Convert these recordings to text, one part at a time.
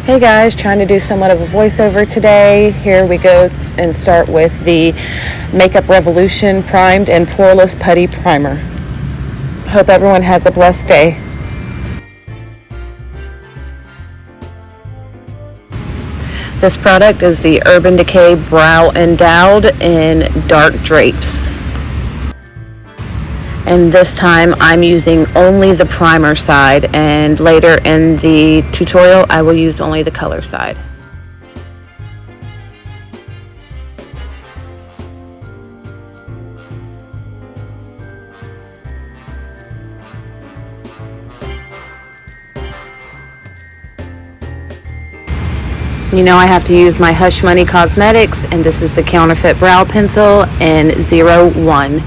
Hey guys, trying to do somewhat of a voiceover today. Here we go and start with the Makeup Revolution Primed and Poreless Putty Primer. Hope everyone has a blessed day. This product is the Urban Decay Brow Endowed in Dark Drapes. And this time I'm using only the primer side, and later in the tutorial I will use only the color side. You know I have to use my Hush Money Cosmetics, and this is the Counterfeit Brow Pencil in 01.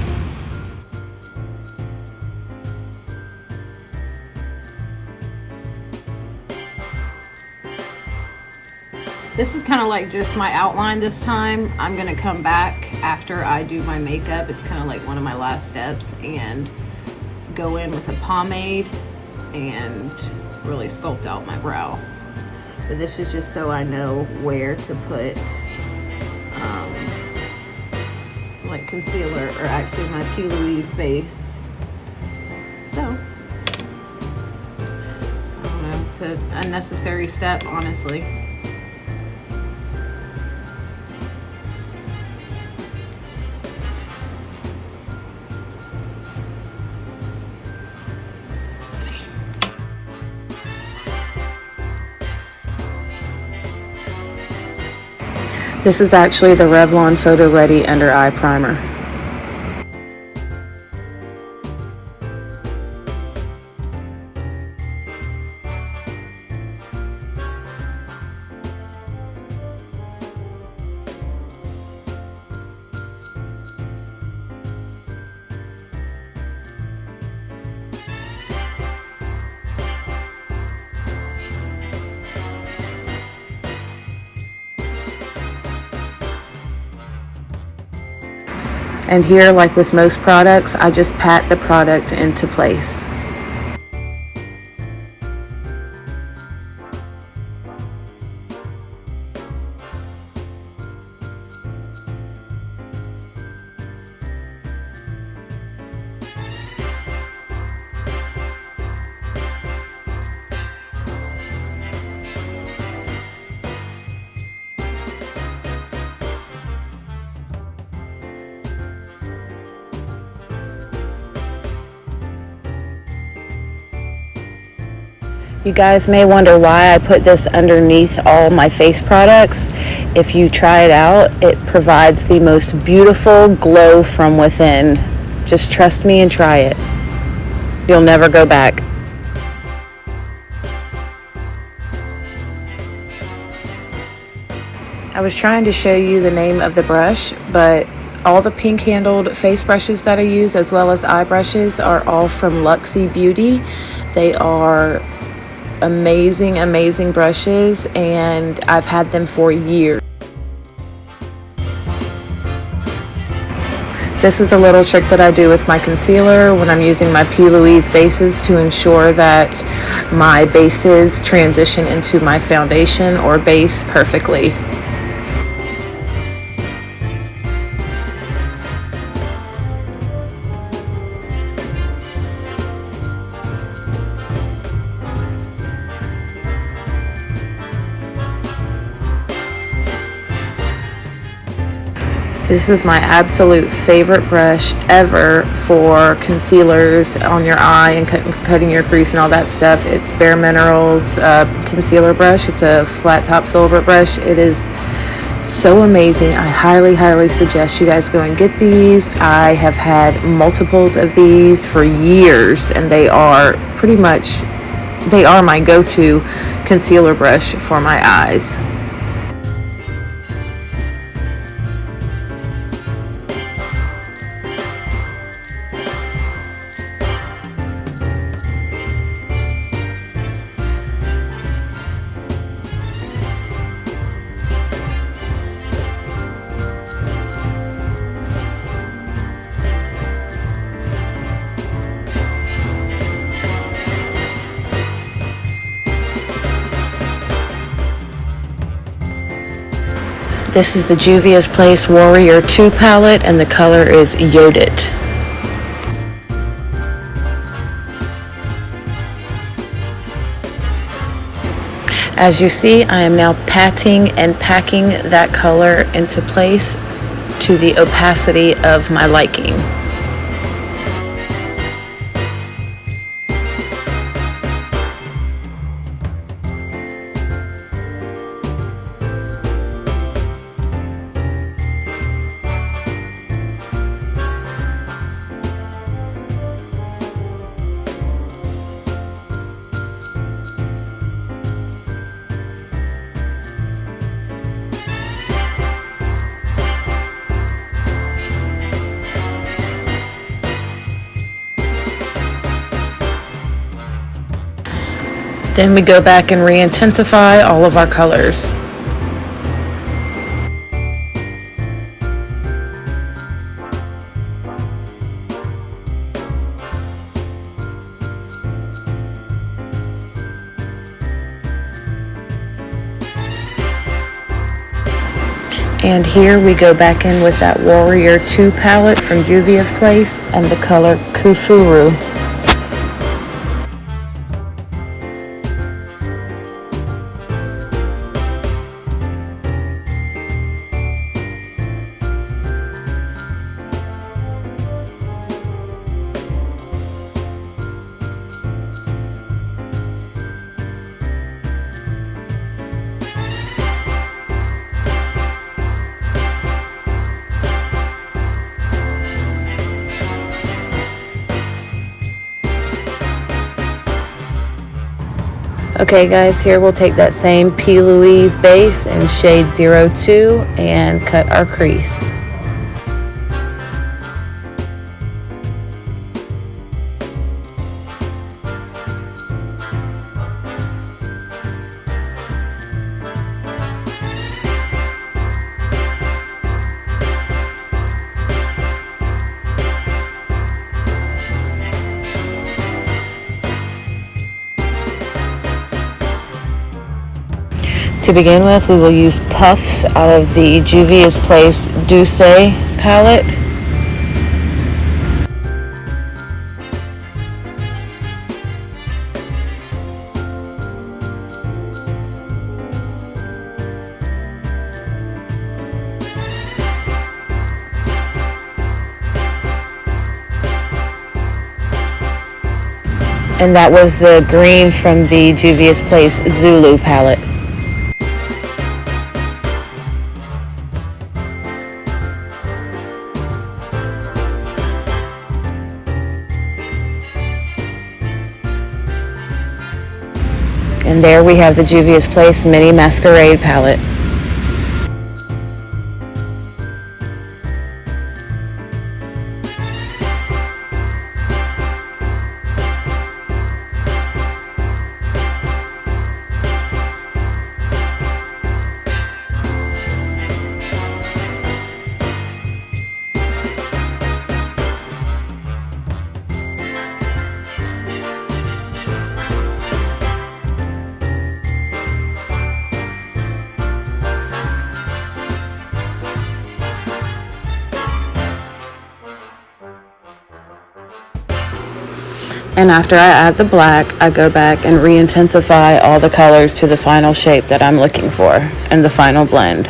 This is kind of like just my outline this time. I'm going to come back after I do my makeup. It's kind of like one of my last steps, and go in with a pomade and really sculpt out my brow. But this is just so I know where to put like concealer, or actually my P. Louise base. So, I don't know, it's an unnecessary step, honestly. This is actually the Revlon Photo Ready Under Eye Primer. And here, like with most products, I just pat the product into place. You guys may wonder why I put this underneath all my face products. If you try it out, it provides the most beautiful glow from within. Just trust me and try it. You'll never go back. I was trying to show you the name of the brush, but all the pink handled face brushes that I use, as well as eye brushes, are all from Luxie Beauty. They are amazing brushes, and I've had them for years. This is a little trick that I do with my concealer when I'm using my P. Louise bases to ensure that my bases transition into my foundation or base perfectly. This is my absolute favorite brush ever for concealers on your eye and cutting your crease and all that stuff. It's Bare Minerals concealer brush. It's a flat top filbert brush. It is so amazing. I highly suggest you guys go and get these. I have had multiples of these for years, and they are my go-to concealer brush for my eyes. This is the Juvia's Place Warrior 2 palette, and the color is Yodit. As you see, I am now patting and packing that color into place to the opacity of my liking. Then we go back and re-intensify all of our colors. And here we go back in with that Warrior 2 palette from Juvia's Place and the color Kufuru. Okay guys, here we'll take that same P. Louise base in shade 02 and cut our crease. To begin with, we will use puffs out of the Juvia's Place Douce palette. And that was the green from the Juvia's Place Zulu palette. And there we have the Juvia's Place Mini Masquerade palette. And after I add the black, I go back and re-intensify all the colors to the final shape that I'm looking for and the final blend.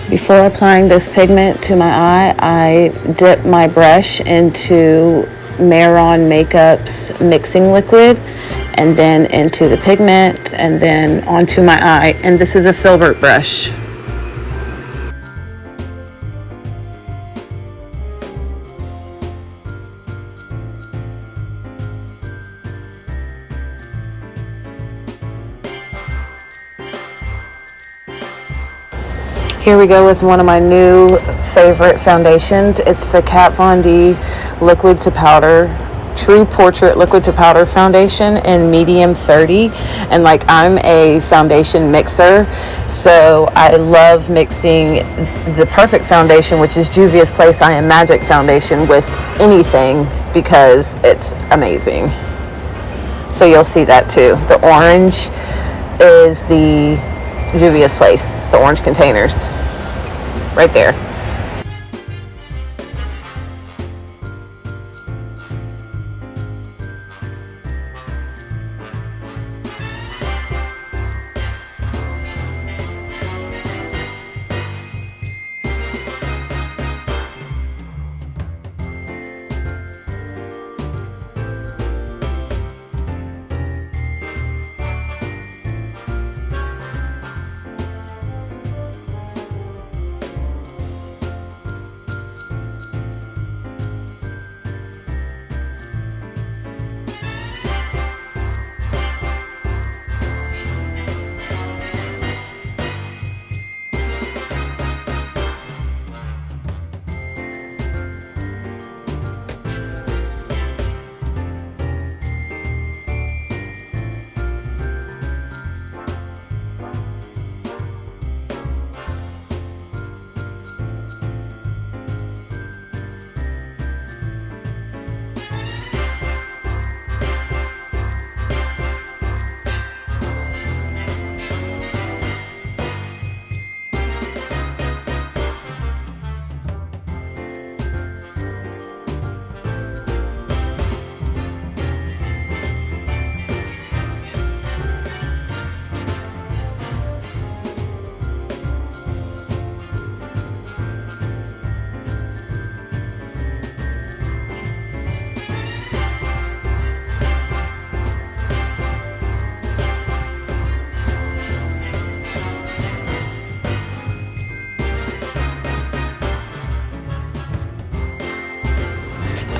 Before applying this pigment to my eye, I dip my brush into Mehron Makeup's mixing liquid and then into the pigment and then onto my eye. And this is a filbert brush. Here we go with one of my new favorite foundations. It's the Kat Von D Liquid to Powder True Portrait Liquid to Powder Foundation in medium 30. And like, I'm a foundation mixer, so I love mixing the perfect foundation, which is Juvia's Place I Am Magic foundation, with anything because it's amazing. So you'll see that too. The orange is the Juvia's Place, the orange containers right there.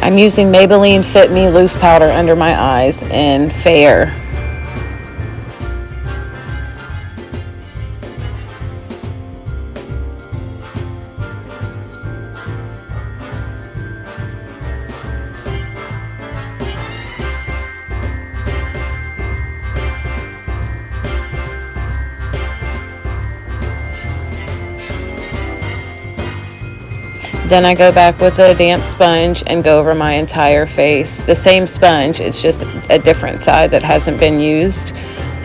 I'm using Maybelline Fit Me Loose Powder under my eyes in Fair. Then I go back with a damp sponge and go over my entire face. The same sponge, it's just a different side that hasn't been used,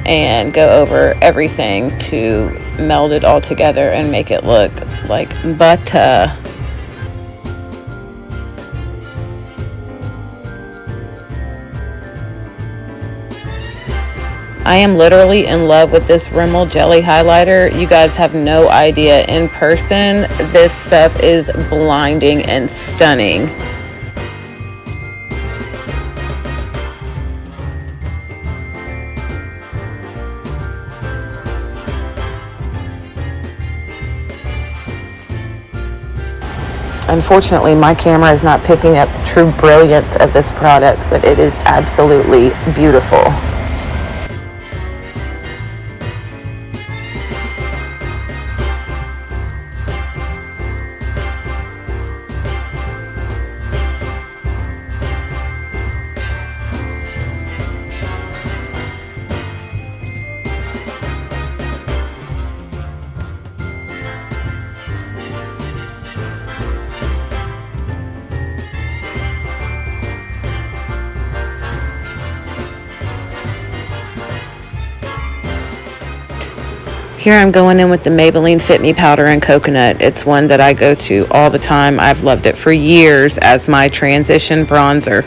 and go over everything to meld it all together and make it look like butter. I am literally in love with this Rimmel Jelly highlighter. You guys have no idea. In person, this stuff is blinding and stunning. Unfortunately, my camera is not picking up the true brilliance of this product, but it is absolutely beautiful. Here I'm going in with the Maybelline Fit Me Powder in Coconut. It's one that I go to all the time. I've loved it for years as my transition bronzer.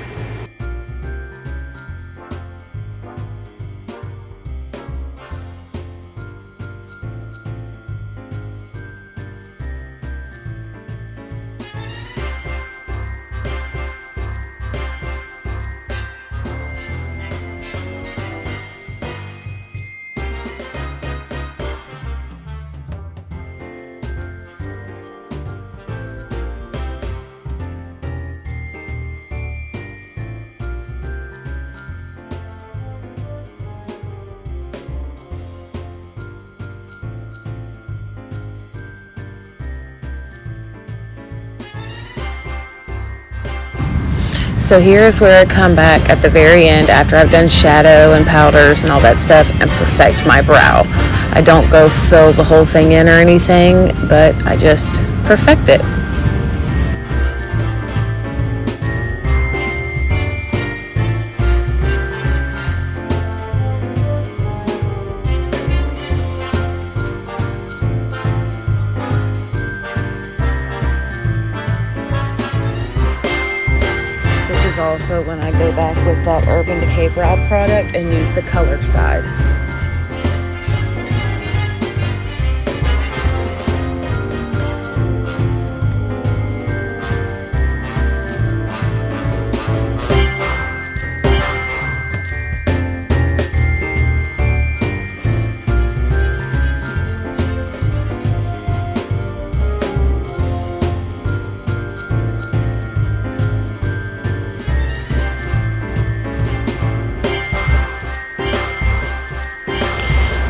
So here's where I come back at the very end after I've done shadow and powders and all that stuff and perfect my brow. I don't go fill the whole thing in or anything, but I just perfect it. This is also when I go back with that Urban Decay Brow product and use the color side.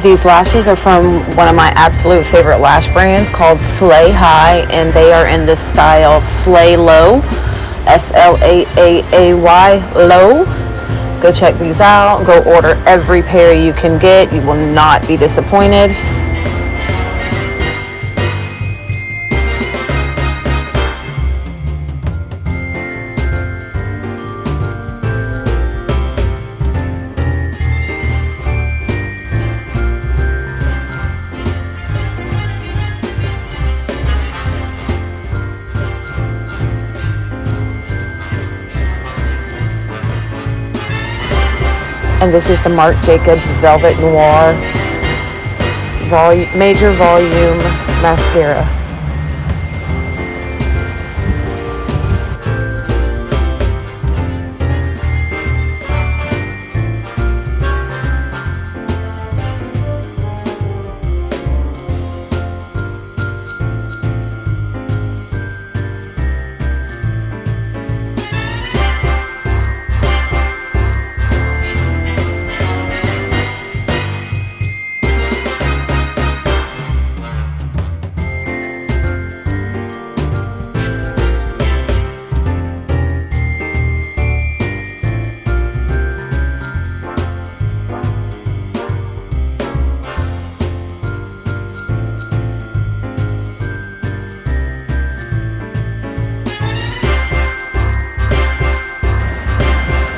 These lashes are from one of my absolute favorite lash brands called Slaaay High, and they are in the style Slaaay Low, S-L-A-A-A-Y Low. Go check these out. Go order every pair you can get. You will not be disappointed. And this is the Marc Jacobs Velvet Noir Major Volume Mascara.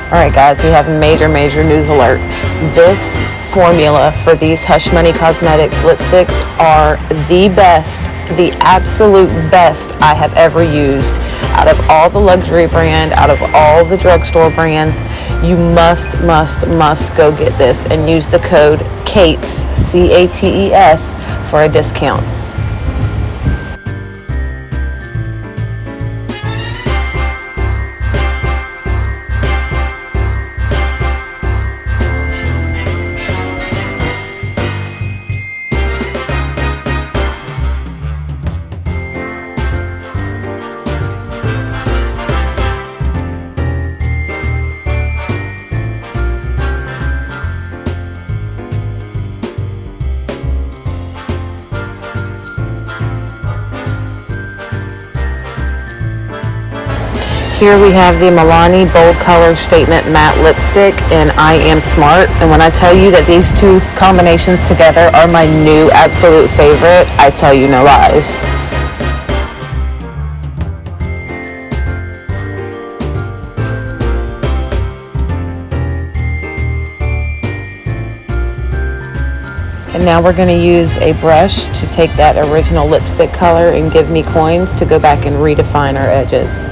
Alright guys, we have a major news alert. This formula for these Hush Money Cosmetics lipsticks are the best, the absolute best I have ever used. Out of all the luxury brand, out of all the drugstore brands, you must go get this and use the code CATES, C-A-T-E-S, for a discount. Here we have the Milani Bold Color Statement Matte Lipstick in I Am Smart. And when I tell you that these two combinations together are my new absolute favorite, I tell you no lies. And now we're going to use a brush to take that original lipstick color and give me coins to go back and redefine our edges.